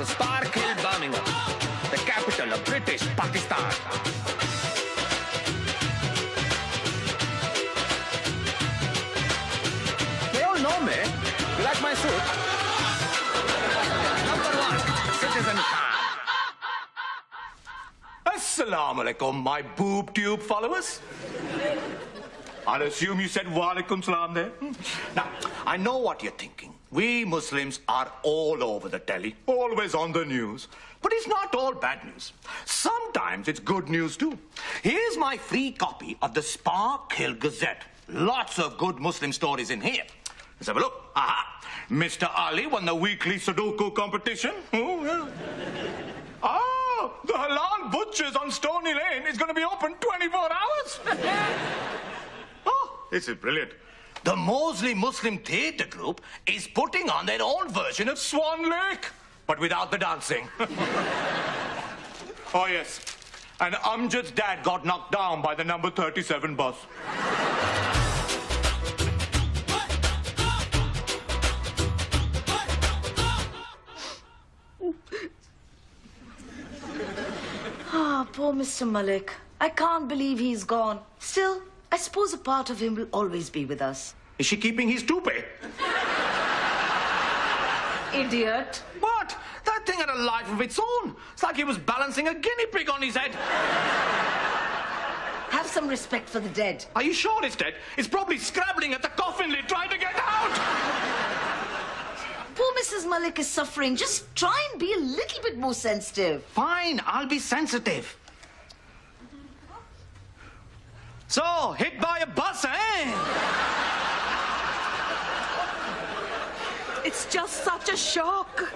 Spark Hill, Birmingham, the capital of British Pakistan. They all know me. You like my suit? Number 1, Citizen Khan. Assalamu alaikum, my boob tube followers. I'll assume you said wa alaikum salam there. Now, I know what you're thinking. We Muslims are all over the telly, always on the news. But it's not all bad news. Sometimes it's good news too. Here's my free copy of the Spark Hill Gazette. Lots of good Muslim stories in here. Let's have a look. Aha! Mr. Ali won the weekly Sudoku competition. Oh, yeah. Oh, the Halal Butchers on Stony Lane is going to be open 24 hours. Oh, this is brilliant. The Mosley Muslim Theatre Group is putting on their own version of Swan Lake, but without the dancing. Oh, yes. And Amjad's dad got knocked down by the number 37 bus. Ah, poor Mr. Malik. I can't believe he's gone. Still, I suppose a part of him will always be with us. Is she keeping his toupee? Idiot. What? That thing had a life of its own. It's like he was balancing a guinea pig on his head. Have some respect for the dead. Are you sure it's dead? It's probably scrabbling at the coffin lid trying to get out. Poor Mrs. Malik is suffering. Just try and be a little bit more sensitive. Fine, I'll be sensitive. So, hit by a bus, eh? It's just such a shock.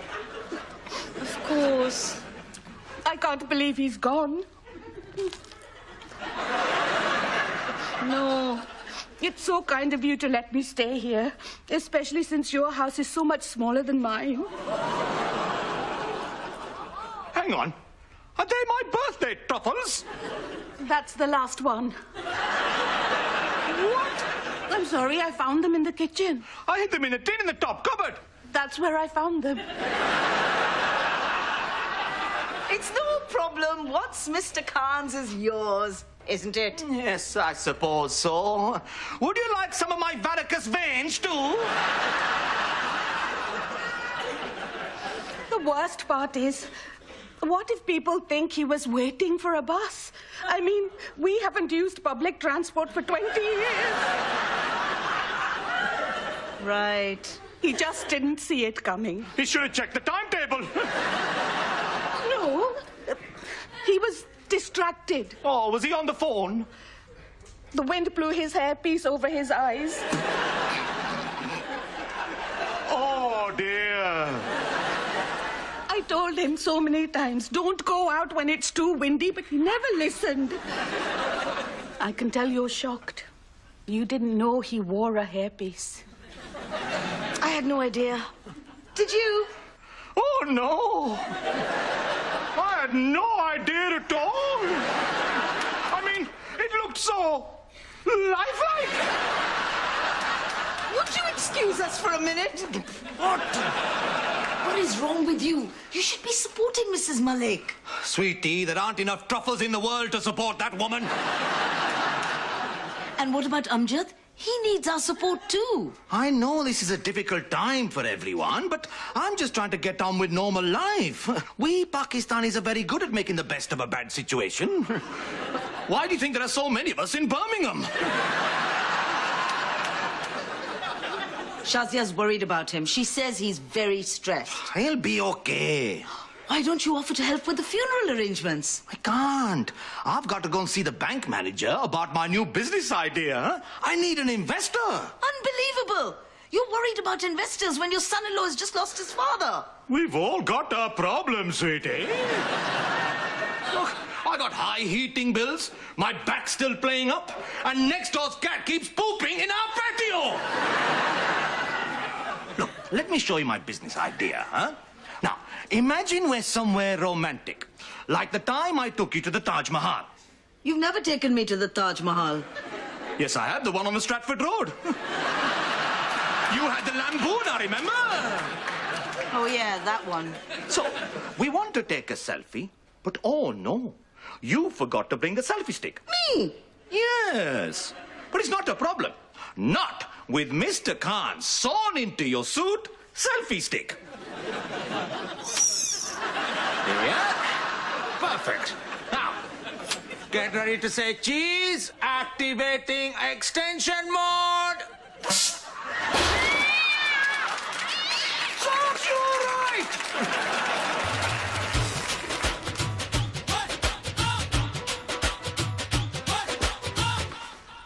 Of course. I can't believe he's gone. No. It's so kind of you to let me stay here, especially since your house is so much smaller than mine. Hang on. Are they my birthday truffles? That's the last one. What? I'm sorry, I found them in the kitchen. I hid them in a tin in the top cupboard. That's where I found them. It's no problem. What's Mr. Khan's is yours, isn't it? Yes, I suppose so. Would you like some of my varicose veins, too? The worst part is, what if people think he was waiting for a bus? I mean, we haven't used public transport for 20 years. Right. He just didn't see it coming. He should have checked the timetable. No, he was distracted. Oh, was he on the phone? The wind blew his hairpiece over his eyes. Oh, dear. I told him so many times, don't go out when it's too windy, but he never listened. I can tell you're shocked. You didn't know he wore a hairpiece. I had no idea. Did you? Oh, no. I had no idea at all. I mean, it looked so lifelike. Would you excuse us for a minute? What? What is wrong with you? You should be supporting Mrs. Malik. Sweetie, there aren't enough truffles in the world to support that woman. And what about Amjad? He needs our support too. I know this is a difficult time for everyone, but I'm just trying to get on with normal life. We Pakistanis are very good at making the best of a bad situation. Why do you think there are so many of us in Birmingham? Shazia's worried about him. She says he's very stressed. He'll be okay. Why don't you offer to help with the funeral arrangements? I can't. I've got to go and see the bank manager about my new business idea. I need an investor. Unbelievable. You're worried about investors when your son-in-law has just lost his father. We've all got our problems, sweetie. Look, I got high heating bills, my back's still playing up, and next door's cat keeps pooping in our patio. Look, let me show you my business idea, huh? Now, imagine we're somewhere romantic, like the time I took you to the Taj Mahal. You've never taken me to the Taj Mahal. Yes, I have, the one on the Stratford Road. You had the Lamboona, remember? Oh, yeah, that one. So, we want to take a selfie, but oh no, you forgot to bring the selfie stick. Me? Yes, but it's not a problem. Not with Mr. Khan sewn into your suit selfie stick. Yeah, perfect. Now, get ready to say cheese. Activating extension mode. Sounds all right.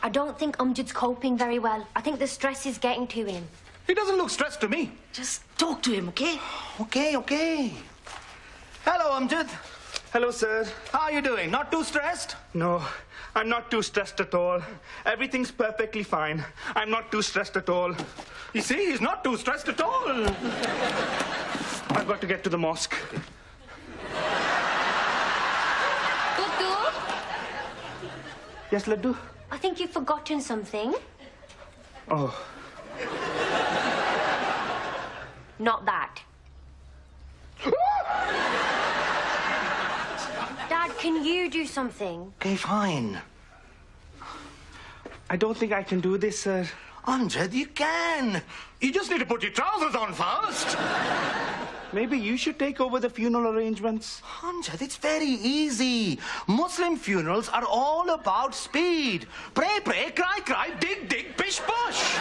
I don't think Amjad's coping very well. I think the stress is getting to him. He doesn't look stressed to me. Just talk to him, okay? Okay. Hello, Amjad. Hello, sir. How are you doing? Not too stressed? No, I'm not too stressed at all. Everything's perfectly fine. I'm not too stressed at all. You see, he's not too stressed at all. I've got to get to the mosque. Dudu, Yes, Laddu? I think you've forgotten something. Oh, Not that. Dad, can you do something? Okay, fine. I don't think I can do this, sir. Amjad, you can. You just need to put your trousers on first. Maybe you should take over the funeral arrangements. Amjad, it's very easy. Muslim funerals are all about speed. Pray, pray, cry, cry, dig, dig, pish, push.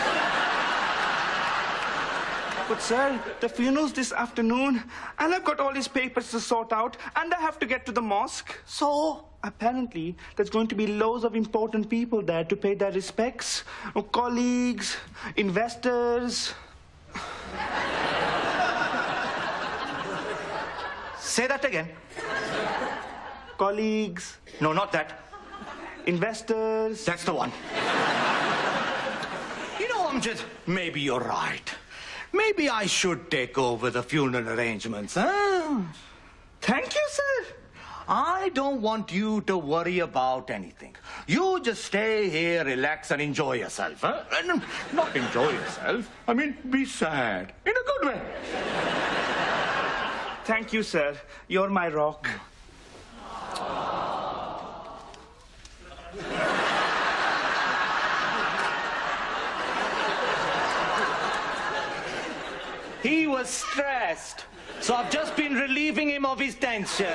But, sir, the funeral's this afternoon, and I've got all these papers to sort out, and I have to get to the mosque. So, Apparently, there's going to be loads of important people there to pay their respects. Colleagues, investors. say that again. Colleagues, No, not that. investors. That's the one. You know, Amjad, maybe you're right. Maybe I should take over the funeral arrangements, huh? Thank you, sir. I don't want you to worry about anything. You just stay here, relax, and enjoy yourself, huh? And not enjoy yourself. I mean, be sad. In a good way. Thank you, sir. You're my rock. He was stressed, so I've just been relieving him of his tension.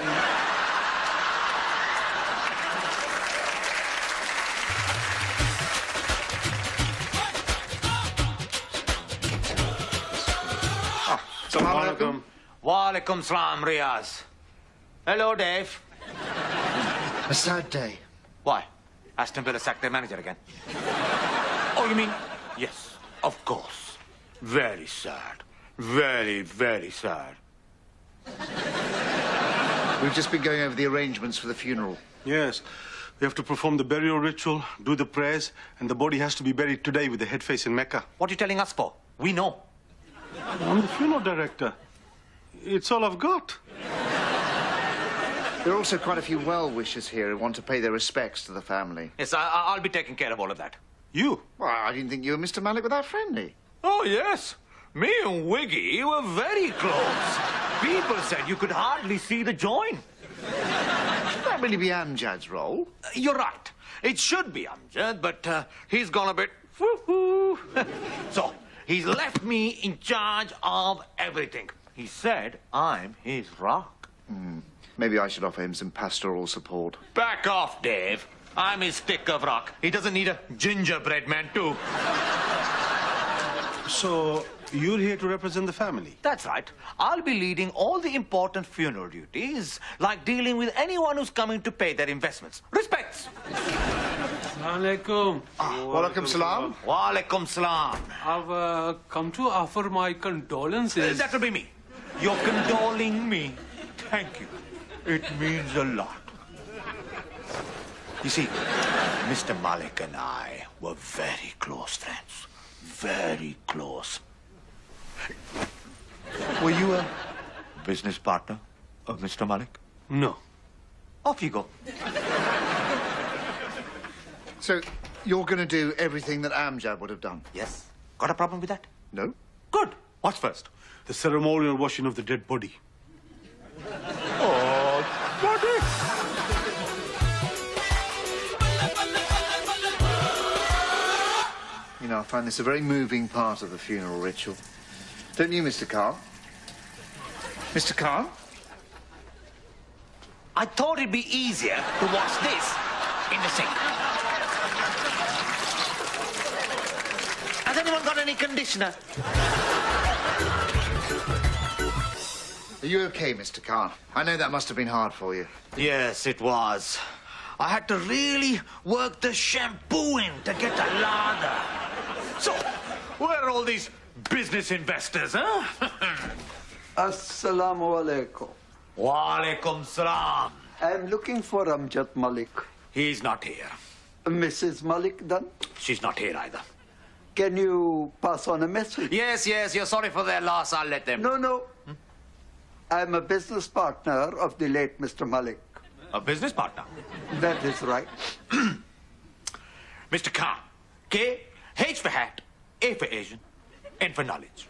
Assalamualaikum. Walaikum salam, Riaz. Hello, Dave. A sad day. Why? Aston Villa sacked their manager again. Oh, you mean? Yes, of course. Very sad. Very, very sad. We've just been going over the arrangements for the funeral. Yes. We have to perform the burial ritual, do the prayers, and the body has to be buried today with the head face in Mecca. What are you telling us for? We know. I'm the funeral director. It's all I've got. There are also quite a few well-wishers here who want to pay their respects to the family. Yes, I'll be taking care of all of that. You? Well, I didn't think you and Mr. Malik were that friendly. Oh, yes. Me and Wiggy were very close. People said you could hardly see the join. Should that really be Amjad's role? You're right. It should be Amjad, but he's gone a bit woo-hoo. So, he's left me in charge of everything. He said I'm his rock. Maybe I should offer him some pastoral support. Back off, Dave. I'm his stick of rock. He doesn't need a gingerbread man, too. So, you're here to represent the family? That's right. I'll be leading all the important funeral duties, like dealing with anyone who's coming to pay their investments. Respects. Assalamualaikum. Walaikum salam. Walaikum salam. I've come to offer my condolences. That'll be me. You're condoling me. Thank you. It means a lot. You see, Mr. Malik and I were very close friends. Very close. Were you a business partner of Mr. Malik? No. Off you go. So, you're going to do everything that Amjad would have done? Yes. Got a problem with that? No? Good. What's first? The ceremonial washing of the dead body. Oh, body. You know, I find this a very moving part of the funeral ritual. Don't you, Mr. Khan? Mr. Khan? I thought it'd be easier to wash this in the sink. Has anyone got any conditioner? Are you okay, Mr. Khan? I know that must have been hard for you. Yes, it was. I had to really work the shampoo in to get the lather. So, where are all these business investors, huh? Assalamu alaikum. Wa alaikum salam. I'm looking for Amjad Malik. He's not here. Mrs. Malik, then? She's not here either. Can you pass on a message? Yes, you're sorry for their loss. I'll let them. No. I'm a business partner of the late Mr. Malik. A business partner? That is right. Mr. Khan. K, H for hat, A for Asian, N for knowledge.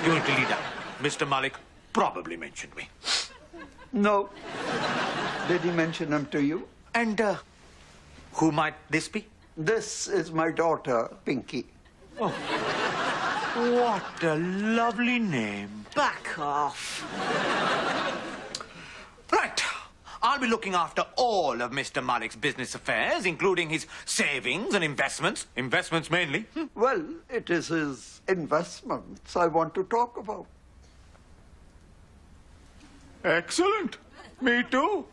You will delete that. Mr. Malik probably mentioned me. No. Did he mention him to you? And who might this be? This is my daughter, Pinky. Oh. What a lovely name. Back off. Right. I'll be looking after all of Mr. Malik's business affairs, including his savings and investments. Investments mainly. Well, it is his investments I want to talk about. Excellent. Me too.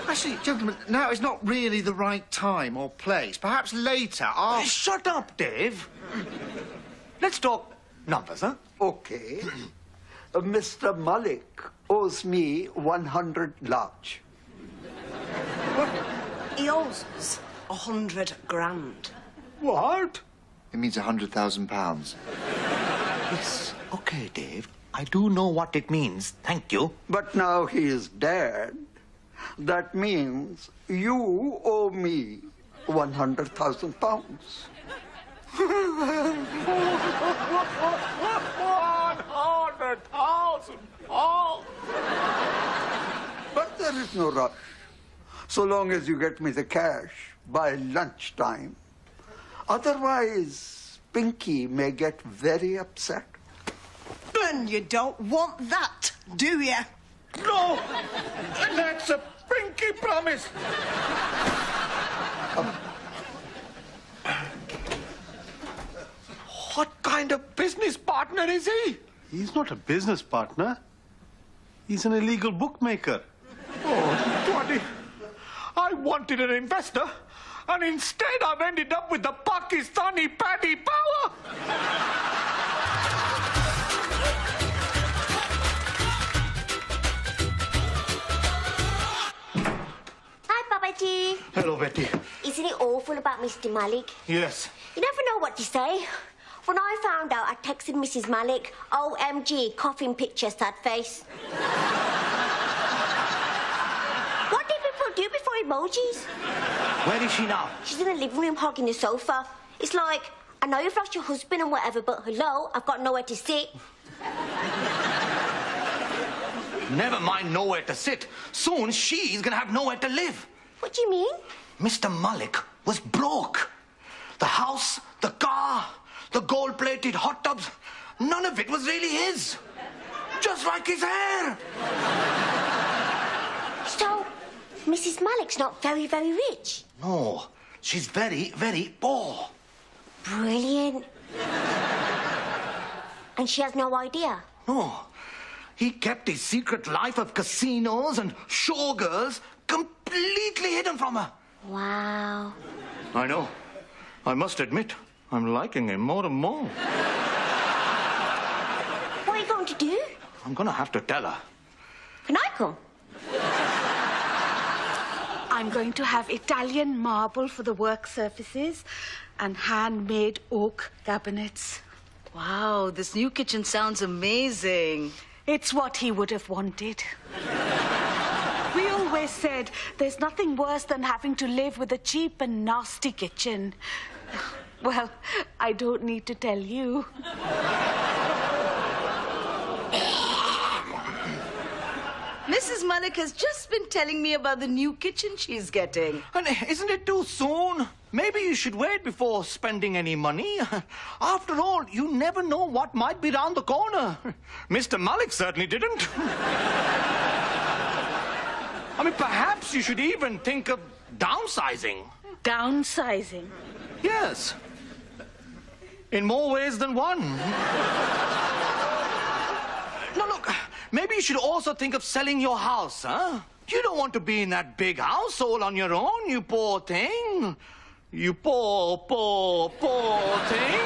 Actually, gentlemen, now is not really the right time or place. Perhaps later, I'll... Shut up, Dave. Let's talk numbers, huh? Okay. Mr. Malik owes me 100 lakh. He owes us 100 grand. What? It means £100,000. Yes. Okay, Dave. I do know what it means. Thank you. But now he is dead. That means you owe me 100,000 pounds. 100,000 pounds. But there is no rush. So long as you get me the cash by lunchtime. Otherwise, Pinky may get very upset. And you don't want that, do you? No! And that's a Pinky promise. What kind of business partner is he? He's not a business partner. He's an illegal bookmaker. Oh, bloody. I wanted an investor, and instead I've ended up with the Pakistani Paddy Power. Hi, Babaji. Hello, Betty. Isn't it awful about Mr. Malik? Yes. You never know what to say. When I found out, I texted Mrs. Malik, OMG, coffin picture, sad face. What do people do before emojis? Where is she now? She's in the living room hogging the sofa. It's like, I know you've lost your husband and whatever, but hello, I've got nowhere to sit. Never mind nowhere to sit. Soon she's gonna have nowhere to live. What do you mean? Mr. Malik was broke. The house, the car, the gold-plated hot tubs, none of it was really his. Just like his hair. So, Mrs. Malik's not very, very rich? No, she's very, very poor. Brilliant. And she has no idea? No. He kept his secret life of casinos and showgirls completely hidden from her. Wow. I know. I must admit, I'm liking him more and more. What are you going to do? I'm gonna have to tell her. Can I come? I'm going to have Italian marble for the work surfaces and handmade oak cabinets. Wow, this new kitchen sounds amazing. It's what he would have wanted. We always said there's nothing worse than having to live with a cheap and nasty kitchen. Well, I don't need to tell you. Mrs. Malik has just been telling me about the new kitchen she's getting. And isn't it too soon? Maybe you should wait before spending any money. After all, you never know what might be round the corner. Mr. Malik certainly didn't. I mean, perhaps you should even think of downsizing. Downsizing? Yes. In more ways than one. No, look, maybe you should also think of selling your house, huh? You don't want to be in that big house all on your own, you poor thing. You poor thing.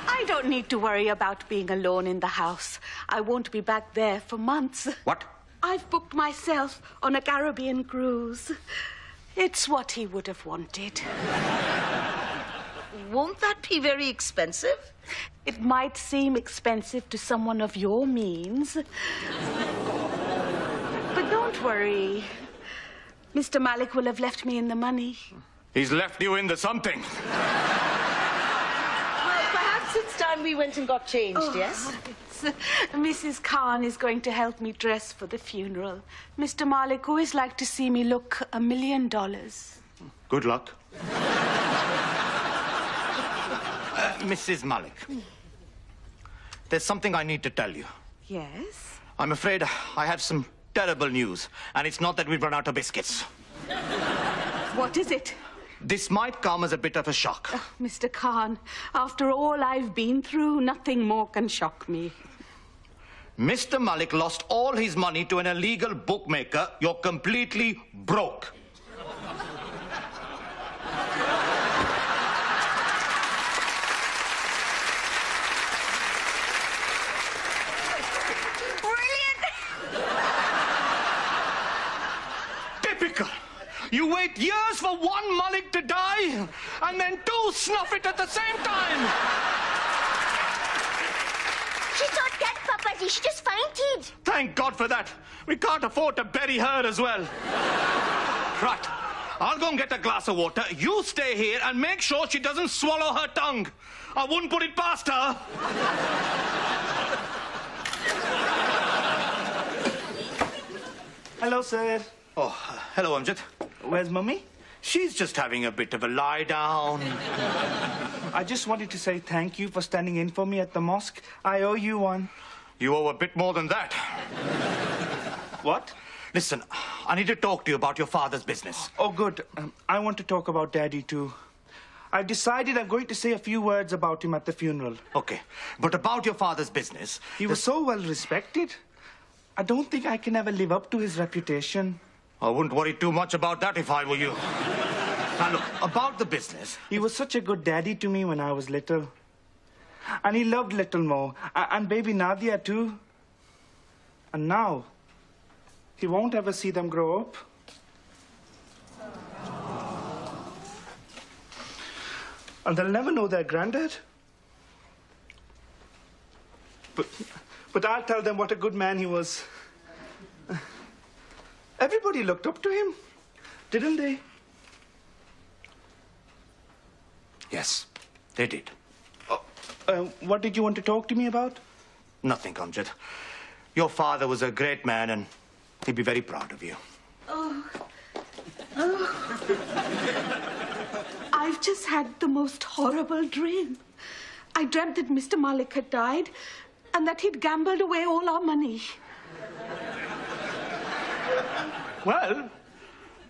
I don't need to worry about being alone in the house. I won't be back there for months. What? I've booked myself on a Caribbean cruise. It's what he would have wanted. Won't that be very expensive? It might seem expensive to someone of your means. But don't worry. Mr. Malik will have left me in the money. He's left you in the something. Well, perhaps it's time we went and got changed, yes? Mrs. Khan is going to help me dress for the funeral. Mr. Malik always liked to see me look $1 million. Good luck. Mrs. Malik, there's something I need to tell you. Yes? I'm afraid I have some terrible news, and it's not that we've run out of biscuits. What is it? This might come as a bit of a shock. Oh, Mr. Khan, after all I've been through, nothing more can shock me. Mr. Malik lost all his money to an illegal bookmaker. You're completely broke. Typical. You wait years for one Malik to die, and then two snuff it at the same time. She's not dead, Papaji. She just fainted. Thank God for that. We can't afford to bury her as well. Right. I'll go and get a glass of water. You stay here and make sure she doesn't swallow her tongue. I wouldn't put it past her. Hello, sir. Oh, hello, Amjad. Where's Mummy? She's just having a bit of a lie down. I just wanted to say thank you for standing in for me at the mosque. I owe you one. You owe a bit more than that. What? Listen, I need to talk to you about your father's business. Oh, good. I want to talk about Daddy, too. I've decided I'm going to say a few words about him at the funeral. Okay, but about your father's business... He was so well respected. I don't think I can ever live up to his reputation. I wouldn't worry too much about that if I were you. Now, look, about the business... He was such a good daddy to me when I was little. And he loved Little Mo. And baby Nadia, too. And now, he won't ever see them grow up. And they'll never know their granddad. But I'll tell them what a good man he was. Everybody looked up to him, didn't they? Yes, they did. What did you want to talk to me about? Nothing, Amjad. Your father was a great man, and he'd be very proud of you. I've just had the most horrible dream. I dreamt that Mr. Malik had died and that he'd gambled away all our money. Well,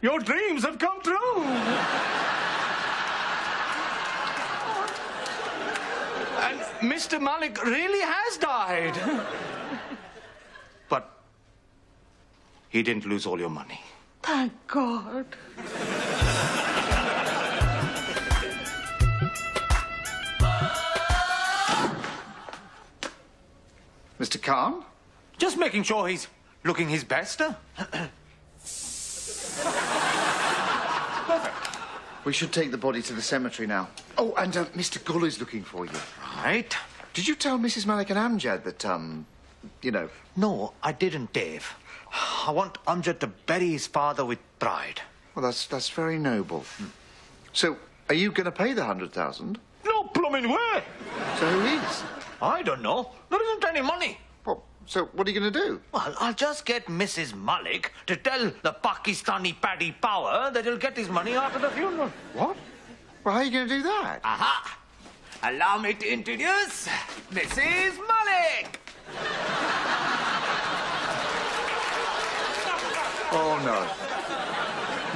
your dreams have come true. And Mr. Malik really has died. But he didn't lose all your money. Thank God. Mr. Khan? Just making sure he's looking his best. We should take the body to the cemetery now. Oh, and Mr. Gull is looking for you. Right. Did you tell Mrs. Malik and Amjad that, you know... No, I didn't, Dave. I want Amjad to bury his father with pride. Well, that's very noble. So, Are you going to pay the 100,000? No blooming way. So who is? I don't know. There isn't any money. Well, so what are you going to do? Well, I'll just get Mrs. Malik to tell the Pakistani Paddy Power that he'll get his money after the funeral. What? Well, how are you going to do that? Aha! Allow me to introduce Mrs. Malik. Oh, no.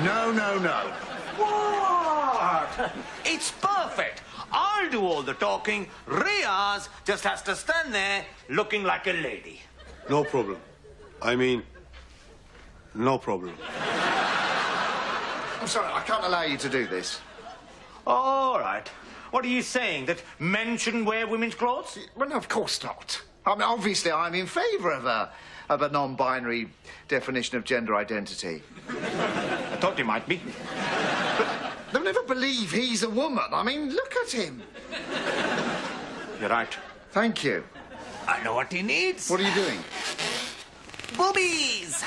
No, no, no. What? It's perfect. I'll do all the talking. Riaz just has to stand there looking like a lady. No problem. I mean, no problem. I'm sorry, I can't allow you to do this. All right. What are you saying? That men shouldn't wear women's clothes? Well, no, of course not. I mean, obviously, I'm in favour of a non-binary definition of gender identity. I thought you might be. But they'll never believe he's a woman. I mean, look at him. You're right. Thank you. I know what he needs. What are you doing? Boobies!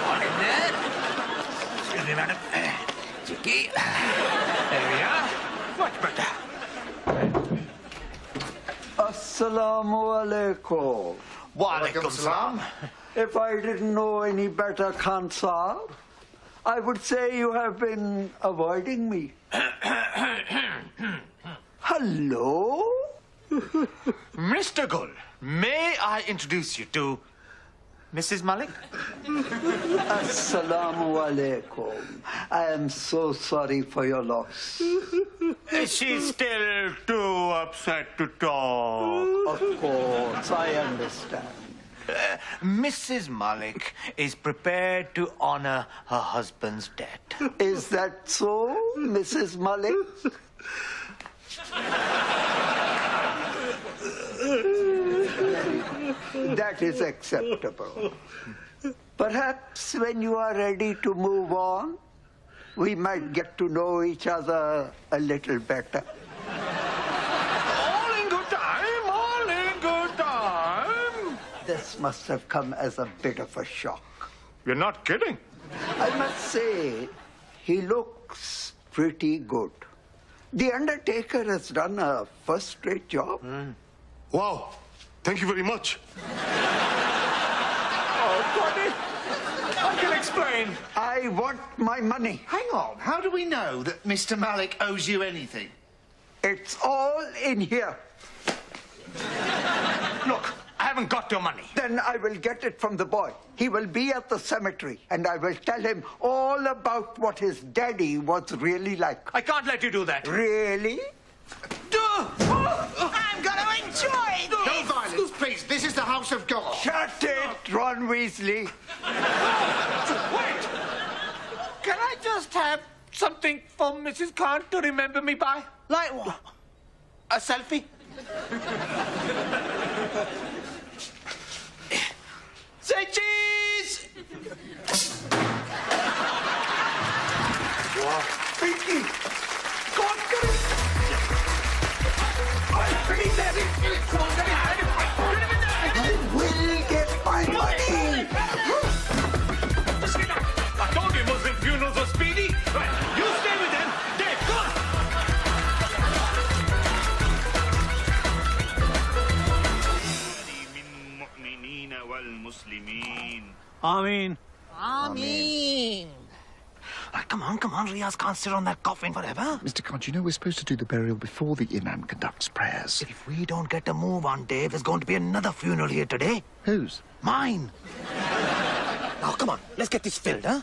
On in there. Excuse me, madam. Cheeky. There we are. Much better. Assalamu alaikum. Walaikum salam. If I didn't know any better, Khan Saab, I would say you have been avoiding me. Hello? Mr. Gul, may I introduce you to Mrs. Malik? Assalamu alaikum. I am so sorry for your loss. She's still too upset to talk. Of course, I understand. Mrs. Malik is prepared to honor her husband's debt. Is that so, Mrs. Malik? That is acceptable. Perhaps when you are ready to move on, we might get to know each other a little better. All in good time, all in good time. This must have come as a bit of a shock. You're not kidding. I must say, he looks pretty good. The undertaker has done a first-rate job. Wow. Thank you very much. Oh, Connie, I can explain. I want my money. Hang on. How do we know that Mr. Malik owes you anything? It's all in here. Look, I haven't got your money. Then I will get it from the boy. He will be at the cemetery, and I will tell him all about what his daddy was really like. I can't let you do that. Really? I'm gonna enjoy this. No violence, please. This is the house of God. Shut it, Ron Weasley. Wait! Can I just have something for Mrs. Khan to remember me by? Like what? A selfie? Say cheese! What? Pinky! Go on, get it! I will get my money! I told you Muslim funerals are speedy. Right, you stay with them. Dave, go on. Ameen. Right, come on. Riaz can't sit on that coffin forever. Mr. Khan, do you know we're supposed to do the burial before the imam conducts prayers? If we don't get a move on, Dave, there's going to be another funeral here today. Whose? Mine. Now, come on. Let's get this filled, huh?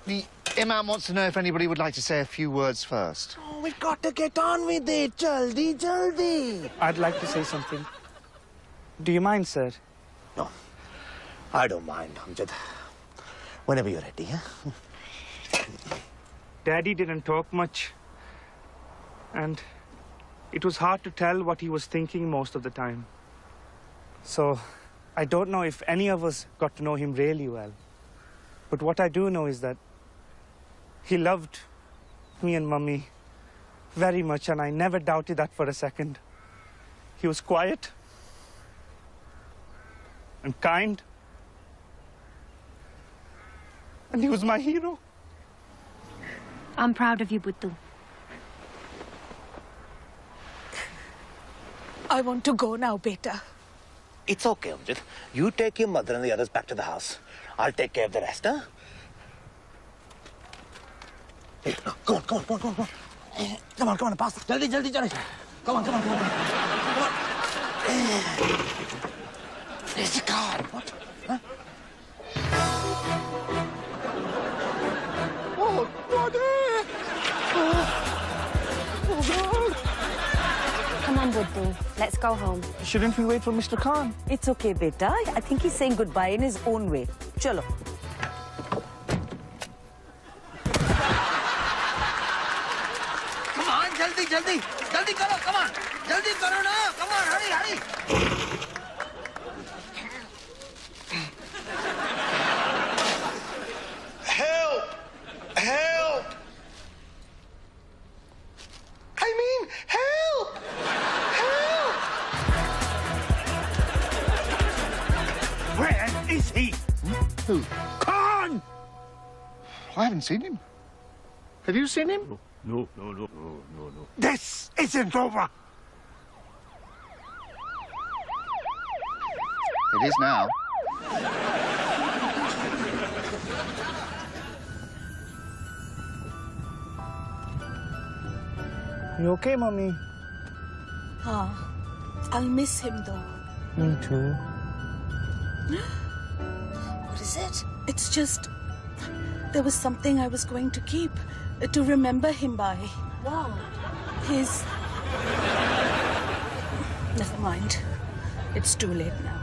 The imam wants to know if anybody would like to say a few words first. Oh, we've got to get on with it. Jaldi, jaldi. I'd like to say something. Do you mind, sir? No, I don't mind, Amjad. Whenever you're ready, huh? Daddy didn't talk much. And it was hard to tell what he was thinking most of the time. So, I don't know if any of us got to know him really well. But what I do know is that he loved me and Mummy very much, and I never doubted that for a second. He was quiet and kind. And he was my hero. I'm proud of you, Buttu. I want to go now, beta. It's okay, Amjad. You take your mother and the others back to the house. I'll take care of the rest, huh? Hey, no, come on. Come on, pass. Jaldi. Come on. Where's the car? What? Huh? Oh, Daddy! Oh, God! Come on, Buttu. Let's go home. Shouldn't we wait for Mr. Khan? It's okay, beta. I think he's saying goodbye in his own way. Chalo. Come on, jaldi karo, come on. Jaldi karo na, come on, hurry. Help! I mean, help! Where is he? Who? Khan! I haven't seen him. Have you seen him? No. This isn't over. It is now. You okay, Mummy? I'll miss him, though. Me too. What is it? It's just... There was something I was going to keep, to remember him by. Wow. His... Never mind. It's too late now.